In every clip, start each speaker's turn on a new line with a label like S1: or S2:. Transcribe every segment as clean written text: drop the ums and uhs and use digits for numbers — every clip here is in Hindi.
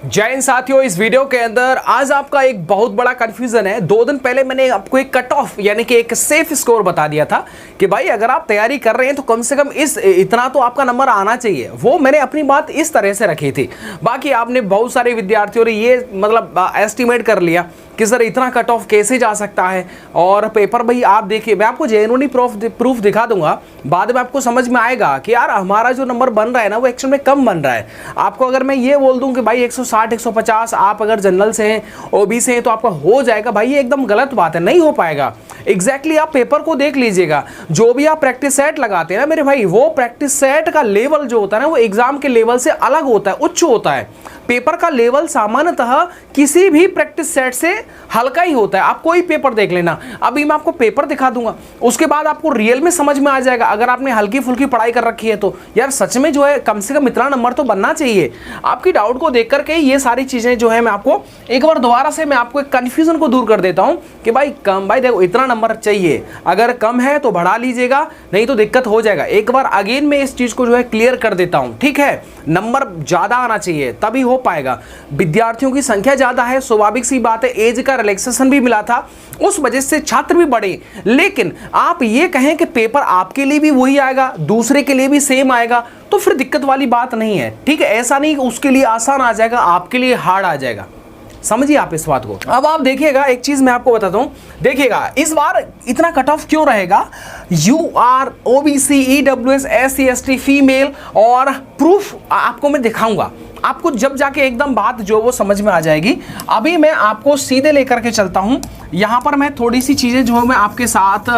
S1: जय हिंद साथियों, इस वीडियो के अंदर आज आपका एक बहुत बड़ा कंफ्यूजन है। 2 दिन पहले मैंने आपको एक कट ऑफ यानी कि एक सेफ स्कोर बता दिया था कि भाई अगर आप तैयारी कर रहे हैं तो कम से कम इतना तो आपका नंबर आना चाहिए। वो मैंने अपनी बात इस तरह से रखी थी। बाकी आपने बहुत सारे विद्यार्थियों ने ये मतलब एस्टिमेट कर लिया कि सर इतना कट ऑफ कैसे जा सकता है। और पेपर भाई आप देखिए, मैं आपको जेन्युइनली प्रूफ दिखा दूंगा, बाद में आपको समझ में आएगा कि यार हमारा जो नंबर बन रहा है ना वो एक्चुअल में कम बन रहा है। आपको अगर मैं ये बोल दूं कि भाई 160 150 आप अगर जनरल से हैं ओबी से हैं तो आपका हो जाएगा, भाई ये एकदम गलत बात है, नहीं हो पाएगा। एग्जैक्टली आप पेपर को देख लीजिएगा, जो भी आप प्रैक्टिस सेट लगाते हैं ना मेरे भाई, वो प्रैक्टिस सेट का लेवल जो होता है ना वो एग्जाम के लेवल से अलग होता है, उच्च होता है। पेपर का लेवल सामान्यतः किसी भी प्रैक्टिस सेट से हल्का ही होता है। आप कोई पेपर देख लेना, अभी मैं आपको पेपर दिखा दूंगा, उसके बाद आपको रियल में समझ में आ जाएगा। अगर आपने हल्की फुल्की पढ़ाई कर रखी है तो यार सच में जो है कम से कम इतना नंबर तो बनना चाहिए। आपकी डाउट को देख करके ये सारी चीजें जो है मैं आपको एक बार दोबारा से मैं आपको एक कंफ्यूजन को दूर कर देता हूं कि भाई कम, भाई देखो इतना नंबर चाहिए, अगर कम है तो बढ़ा लीजिएगा, नहीं तो दिक्कत हो जाएगा। एक बार अगेन मैं इस चीज को जो है क्लियर कर देता हूं, ठीक है। नंबर ज्यादा आना चाहिए तभी हो पाएगा। विद्यार्थियों की संख्या ज्यादा है, स्वाभाविक सी बात है, एज का रिलैक्सेशन भी मिला था, उस वजह से छात्र भी बढ़े। लेकिन आप ये कहें कि पेपर आपके लिए भी वही आएगा, दूसरे के लिए भी सेम आएगा, तो फिर दिक्कत वाली बात नहीं है, ठीक है। ऐसा नहीं कि उसके लिए आसान आ जाएगा, आपके लिए हार्ड आ जाएगा, समझिए आप इस बात को। अब आप देखिएगा, एक चीज मैं आपको बताता हूं, देखिएगा इस बार इतना कट ऑफ क्यों रहेगा। UR, OBC, EWS, SC ST, female, और प्रूफ आपको मैं दिखाऊंगा, आपको जब जाके एकदम बात जो वो समझ में आ जाएगी। अभी मैं आपको सीधे लेकर के चलता हूं, यहां पर मैं थोड़ी सी चीजें जो मैं आपके साथ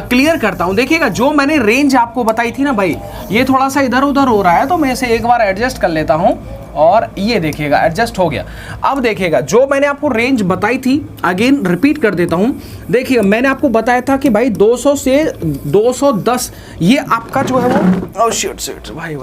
S1: क्लियर करता हूं। देखिएगा जो मैंने रेंज आपको बताई थी ना भाई, ये थोड़ा सा इधर उधर हो रहा है तो मैं इसे एक बार एडजस्ट कर लेता हूं, और ये देखिएगा एडजस्ट हो गया। अब देखिएगा जो मैंने आपको रेंज बताई थी, अगेन रिपीट कर देता हूं। देखिएगा मैंने आपको बताया था कि भाई 200 से 210 ये आपका जो है वो शिट भाई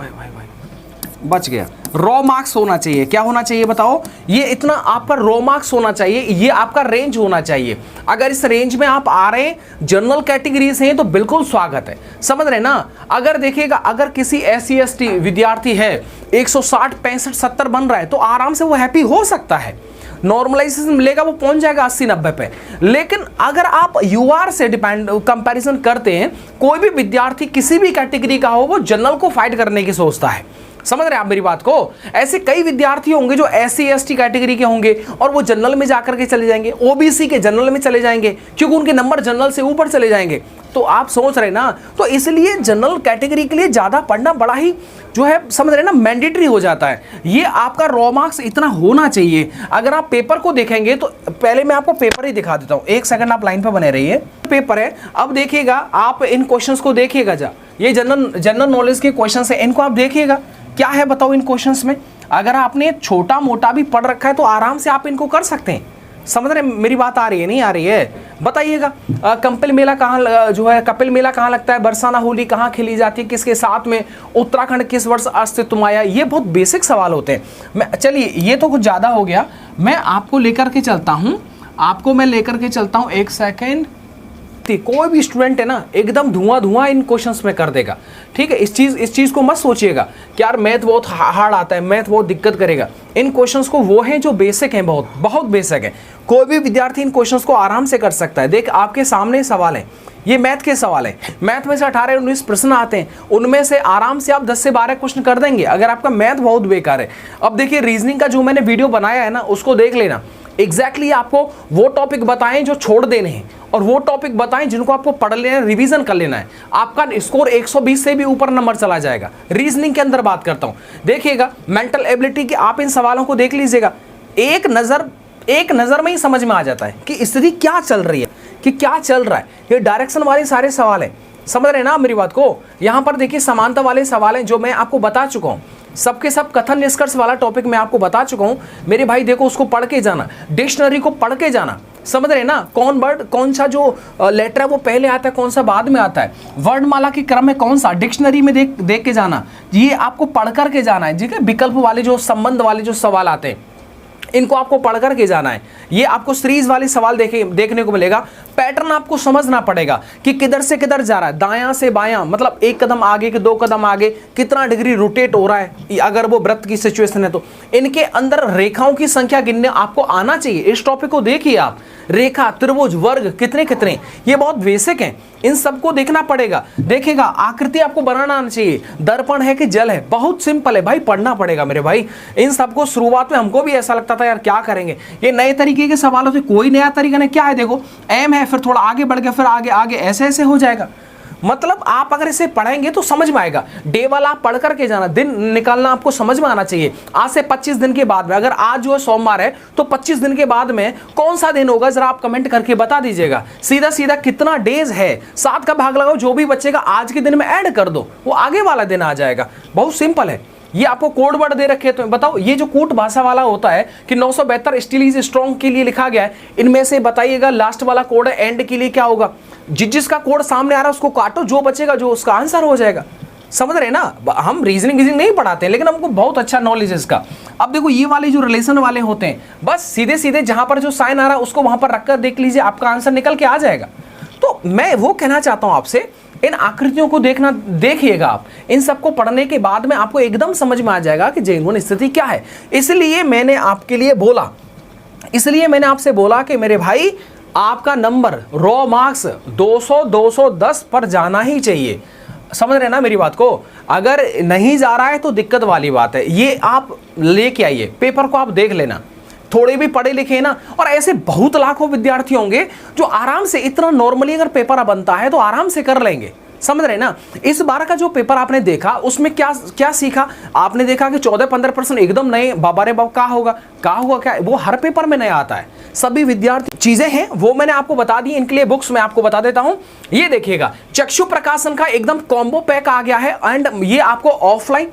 S1: बच गया, रॉ मार्क्स होना चाहिए। क्या होना चाहिए बताओ, ये इतना आपका रॉ मार्क्स होना चाहिए, ये आपका रेंज होना चाहिए। अगर इस रेंज में आप आ रहे हैं, जनरल कैटेगरी से हैं, तो बिल्कुल स्वागत है, समझ रहे ना। अगर देखिएगा अगर किसी एससी एसटी विद्यार्थी है 160 65 70 बन रहा है तो आराम से वो हैप्पी हो सकता है, नॉर्मलाइजेशन मिलेगा, वो पहुंच जाएगा 80 90 पे। लेकिन अगर आप यूआर से डिपेंड कंपैरिजन करते हैं, कोई भी विद्यार्थी किसी भी कैटेगरी का हो वो जनरल को फाइट करने की सोचता है, समझ रहे हैं आप मेरी बात को। ऐसे कई विद्यार्थी होंगे जो एससी एसटी कैटेगरी के होंगे और वो जनरल में जाकर के चले जाएंगे, ओबीसी के जनरल में चले जाएंगे, क्योंकि उनके नंबर जनरल से ऊपर चले जाएंगे। तो आप सोच रहे ना, तो इसलिए जनरल कैटेगरी के लिए ज्यादा पढ़ना बड़ा ही जो है समझ रहे ना मैंडेटरी हो जाता है। ये आपका रॉ मार्क्स इतना होना चाहिए। अगर आप पेपर को देखेंगे तो पहले मैं आपको पेपर ही दिखा देता हूं, एक सेकंड आप लाइन पर बने रहिए। पेपर है, अब देखिएगा आप इन क्वेश्चंस को देखिएगा, जा ये जनरल नॉलेज के क्वेश्चंस है, इनको आप देखिएगा क्या है बताओ इन क्वेश्चंस में। अगर आपने छोटा मोटा भी पढ़ रखा है तो आराम से आप इनको कर सकते हैं, समझ रहे मेरी बात आ रही है नहीं आ रही है बताइएगा। कपिल मेला कहाँ लगता है, बरसाना होली कहाँ खेली जाती है, किसके साथ में, उत्तराखंड किस वर्ष अस्तित्व में आया, ये बहुत बेसिक सवाल होते हैं। चलिए ये तो कुछ ज्यादा हो गया, मैं आपको लेकर के चलता हूं, एक सेकेंड। कोई भी स्टूडेंट है ना एकदम धुआं इन क्वेश्चंस में कर देगा, ठीक है। इस चीज को मत सोचिएगा कि यार मैथ बहुत हार्ड आता है, मैथ बहुत दिक्कत करेगा। इन क्वेश्चंस को वो हैं जो बेसिक हैं, बहुत बेसिक है, कोई भी विद्यार्थी इन क्वेश्चंस को आराम से कर सकता है। देख आपके सामने सवाल है, ये मैथ के सवाल है, मैथ में से 18-19 प्रश्न आते हैं, उनमें से आराम से आप 10 से 12 क्वेश्चन कर देंगे अगर आपका मैथ बहुत बेकार है। अब देखिए रीजनिंग का जो मैंने वीडियो बनाया है ना उसको देख लेना, एग्जैक्टली आपको वो टॉपिक बताएं जो छोड़ देने हैं और वो टॉपिक बताएं जिनको आपको पढ़ लेना है, रिवीजन कर लेना है। आपका स्कोर 120 से भी ऊपर नंबर चला जाएगा। रीजनिंग के अंदर बात करता हूं, देखिएगा मेंटल एबिलिटी की आप इन सवालों को देख लीजिएगा, एक नजर में ही समझ में आ जाता है कि स्थिति क्या चल रही है, कि क्या चल रहा है। ये डायरेक्शन वाले सारे सवाल हैं, समझ रहे हैं ना मेरी बात को। यहां पर देखिए समानता वाले सवाल हैं जो मैं आपको बता चुका हूं, सबके सब कथन निष्कर्ष वाला टॉपिक मैं आपको बता चुका हूं मेरे भाई। देखो उसको पढ़ के जाना, डिक्शनरी को पढ़ के जाना, समझ रहे ना, कौन वर्ड कौन सा जो लेटर है वो पहले आता है, कौन सा बाद में आता है, वर्णमाला के क्रम में कौन सा, डिक्शनरी में देख के जाना, ये आपको पढ़ कर के जाना है, ठीक है। विकल्प वाले जो संबंध वाले जो सवाल आते हैं इनको आपको पढ़ करके जाना है। ये आपको सीरीज वाले सवाल देखने को मिलेगा। पैटर्न आपको समझना पड़ेगा कि किधर से किधर जा रहा है, दायां से बायां, मतलब एक कदम आगे के 2 कदम आगे, कितना डिग्री रोटेट हो रहा है अगर वो वृत्त की सिचुएशन है तो। इनके अंदर रेखाओं की संख्या गिनने आपको आना चाहिए। इस टॉपिक को देखिए आप, रेखा, त्रिभुज, वर्ग कितने कितने, ये बहुत बेसिक हैं, इन सबको देखना पड़ेगा। देखेगा आकृति आपको बनाना आना चाहिए, दर्पण है कि जल है, बहुत सिंपल है भाई, पढ़ना पड़ेगा मेरे भाई। इन सबको शुरुआत में हमको भी ऐसा लगता था यार क्या करेंगे, ये नए तरीके के सवालों से, कोई नया तरीका नहीं। क्या है देखो, एम है, फिर थोड़ा आगे बढ़ गया, फिर आगे आगे ऐसे ऐसे हो जाएगा। मतलब आप अगर इसे पढ़ेंगे तो समझ में आएगा। डे वाला आप पढ़ करके जाना, दिन निकालना आपको समझ में आना चाहिए। आज से 25 दिन के बाद में, अगर आज जो है सोमवार है तो 25 दिन के बाद में कौन सा दिन होगा जरा आप कमेंट करके बता दीजिएगा। सीधा सीधा कितना डेज है, 7 का भाग लगाओ, जो भी बचेगा आज के दिन में ऐड कर दो, वो आगे वाला दिन आ जाएगा। बहुत सिंपल है। ये आपको कोड वर्ड दे रखे हैं, तो बताओ ये जो कूट भाषा वाला होता है कि 972 स्टील इज स्ट्रॉन्ग के लिए लिखा गया है, इनमें से बताइएगा लास्ट वाला कोड है एंड के लिए क्या होगा। जिसका कोड सामने आ रहा है उसको काटो, जो बचेगा जो उसका आंसर हो जाएगा। समझ रहे ना, हम रीजनिंग नहीं पढ़ाते हैं, लेकिन हमको बहुत अच्छा नॉलेज है इसका। अब देखो ये वाले जो रिलेशन वाले होते हैं, बस सीधे सीधे जहां पर जो साइन आ रहा है उसको वहां पर रखकर देख लीजिए, आपका आंसर निकल के आ जाएगा। तो मैं वो कहना चाहता हूं आपसे, इन आकृतियों को देखिएगा आप, इन सबको पढ़ने के बाद में आपको एकदम समझ में आ जाएगा कि जेन्युइन स्थिति क्या है। इसलिए मैंने आपके लिए बोला, इसलिए मैंने आपसे बोला कि मेरे भाई आपका नंबर रॉ मार्क्स 200 210 पर जाना ही चाहिए। समझ रहे ना मेरी बात को, अगर नहीं जा रहा है तो दिक्कत वाली बात है। ये आप लेके आइए, पेपर को आप देख लेना, थोड़े भी पढ़े लिखे ना, और ऐसे बहुत लाखों विद्यार्थी होंगे जो आराम से, इतना नॉर्मली अगर पेपर बनता है तो आराम से कर लेंगे। समझ रहे ना। इस बार का जो पेपर आपने देखा उसमें क्या क्या सीखा आपने, देखा कि 14-15% एकदम नए, बाबा रे बाबा क्या होगा क्या, वो हर पेपर में नया आता है। सभी विद्यार्थी चीजें हैं वो मैंने आपको बता दी, इनके लिए बुक्स मैं आपको बता देता हूं। ये देखिएगा चक्षु प्रकाशन का एकदम कॉम्बो पैक आ गया है, एंड ये आपको ऑफलाइन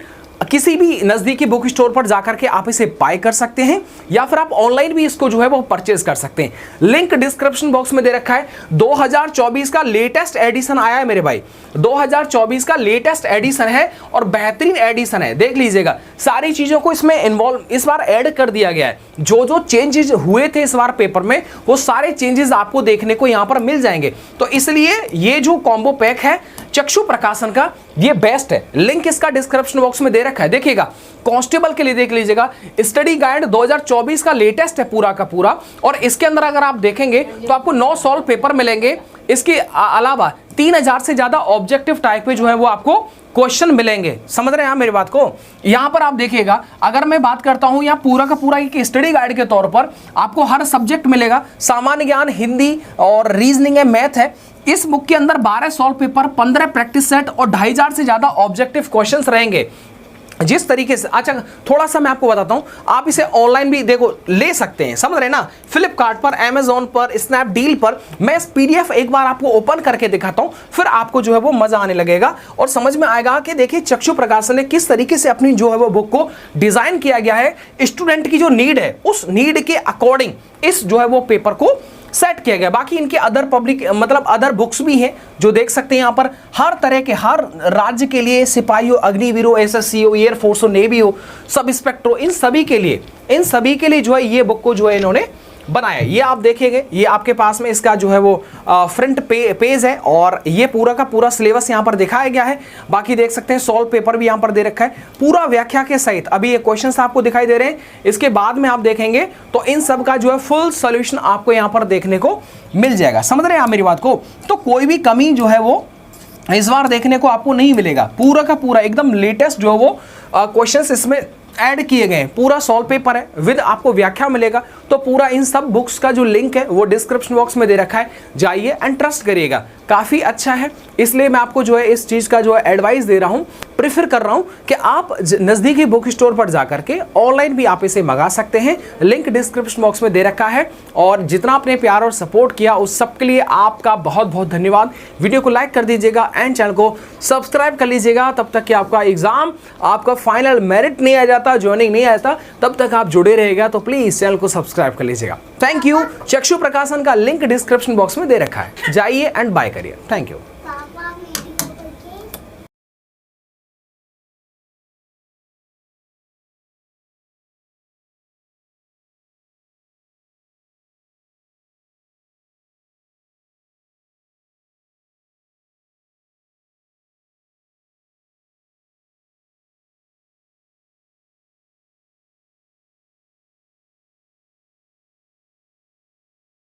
S1: किसी भी नजदीकी बुक स्टोर पर जाकर के आप इसे बाय कर सकते हैं, या फिर आप ऑनलाइन भी इसको जो है वो परचेज कर सकते हैं। लिंक डिस्क्रिप्शन बॉक्स में दे रखा है। 2024 का लेटेस्ट एडिशन आया है मेरे भाई, 2024 का लेटेस्ट एडिशन है और बेहतरीन एडिशन है, देख लीजिएगा। सारी चीजों को इसमें इन्वॉल्व इस बार ऐड कर दिया गया है। जो चेंजेस हुए थे इस बार पेपर में, वो सारे चेंजेस आपको देखने को यहां पर मिल जाएंगे। तो इसलिए ये जो कॉम्बो पैक है चक्षु प्रकाशन का, ये बेस्ट है। लिंक इसका डिस्क्रिप्शन बॉक्स में दे रखा है, देखिएगा। कांस्टेबल के लिए देख लीजिएगा, स्टडी गाइड 2024 का लेटेस्ट है पूरा का पूरा, और इसके अंदर अगर आप देखेंगे तो आपको 9 सॉल्व पेपर मिलेंगे। इसके अलावा 3000 से ज्यादा ऑब्जेक्टिव टाइप पे जो है वो आपको क्वेश्चन मिलेंगे। समझ रहे हैं आप मेरी बात को। यहां पर आप देखिएगा, अगर मैं बात करता हूं यहाँ पूरा का पूरा एक स्टडी गाइड के तौर पर आपको हर सब्जेक्ट मिलेगा। सामान्य ज्ञान, हिंदी और रीजनिंग है, मैथ है। इस बुक के अंदर 12 सॉल्व पेपर, 15 प्रैक्टिस सेट और 2500 से ज्यादा ऑब्जेक्टिव क्वेश्चंस रहेंगे। जिस तरीके से, अच्छा थोड़ा सा मैं आपको बताता हूं, आप इसे ऑनलाइन भी देखो ले सकते हैं। समझ रहे ना, फ्लिपकार्ट पर, अमेजोन पर, स्नैपडील पर। मैं इस पीडीएफ एक बार आपको ओपन करके दिखाता हूं, फिर आपको जो है वो मजा आने लगेगा और समझ में आएगा कि देखिए चक्षु प्रकाशन ने किस तरीके से अपनी जो है वो बुक को डिजाइन किया गया है। स्टूडेंट की जो नीड है उस नीड के अकॉर्डिंग इस जो है वो पेपर को सेट किया गया। बाकी इनके अदर पब्लिक मतलब अदर बुक्स भी हैं जो देख सकते हैं यहाँ पर, हर तरह के, हर राज्य के लिए, सिपाही हो, अग्निवीर हो, एसएससी हो, एयरफोर्स हो, नेवी हो, सब इंस्पेक्टर हो, इन सभी के लिए जो है ये बुक को जो है इन्होंने बनाया। ये आप देखेंगे, ये आपके पास में इसका जो है वो फ्रंट पेज है और ये पूरा का पूरा सिलेबस यहाँ पर दिखाया गया है। बाकी देख सकते हैं सॉल्व पेपर भी यहाँ पर दे रखा है पूरा व्याख्या के सहित। अभी ये क्वेश्चंस आपको दिखाई दे रहे हैं, इसके बाद में आप देखेंगे तो इन सब का जो है फुल सॉल्यूशन आपको यहाँ पर देखने को मिल जाएगा। समझ रहे हैं आप मेरी बात को। तो कोई भी कमी जो है वो इस बार देखने को आपको नहीं मिलेगा। पूरा का पूरा एकदम लेटेस्ट जो है वो क्वेश्चंस इसमें ऐड किए गए हैं। पूरा सॉल्व पेपर है, विद आपको व्याख्या मिलेगा। तो पूरा इन सब बुक्स का जो लिंक है वो डिस्क्रिप्शन बॉक्स में दे रखा है, जाइए एंड ट्रस्ट करिएगा, काफ़ी अच्छा है। इसलिए मैं आपको जो है इस चीज़ का जो है एडवाइस दे रहा हूँ, प्रेफर कर रहा हूँ कि आप नज़दीकी बुक स्टोर पर जा करके ऑनलाइन भी आप इसे मंगा सकते हैं। लिंक डिस्क्रिप्शन बॉक्स में दे रखा है। और जितना आपने प्यार और सपोर्ट किया उस सब के लिए आपका बहुत बहुत धन्यवाद। वीडियो को लाइक कर दीजिएगा एंड चैनल को सब्सक्राइब कर लीजिएगा। तब तक कि आपका एग्जाम, आपका फाइनल मेरिट नहीं आ जाता, ज्वाइनिंग नहीं आता, तब तक आप जुड़े रहेगा। तो प्लीज़ चैनल को सब्सक्राइब कर लीजिएगा। Thank you. चक्षु प्रकाशन का लिंक डिस्क्रिप्शन बॉक्स में दे रखा है, जाइए एंड बाय करिए। Thank you.